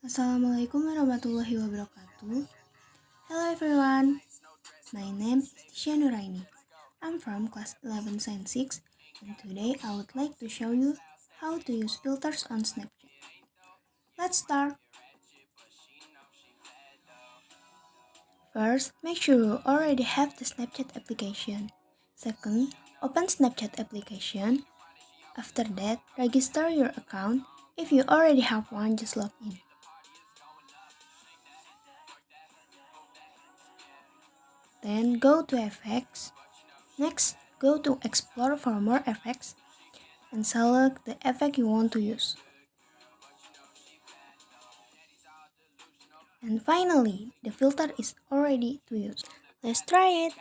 Assalamualaikum warahmatullahi wabarakatuh. Hello everyone, my name is Tisya Nuraini. I'm from class 11 Science 6 and today I would like to show you how to use filters on Snapchat. Let's start. First, make sure you already have the Snapchat application. Second, open Snapchat application. After that, register your account. If you already have one, just log in. Then go to effects. Next, go to explore for more effects and select the effect you want to use. And finally, the filter is already to use. Let's try it.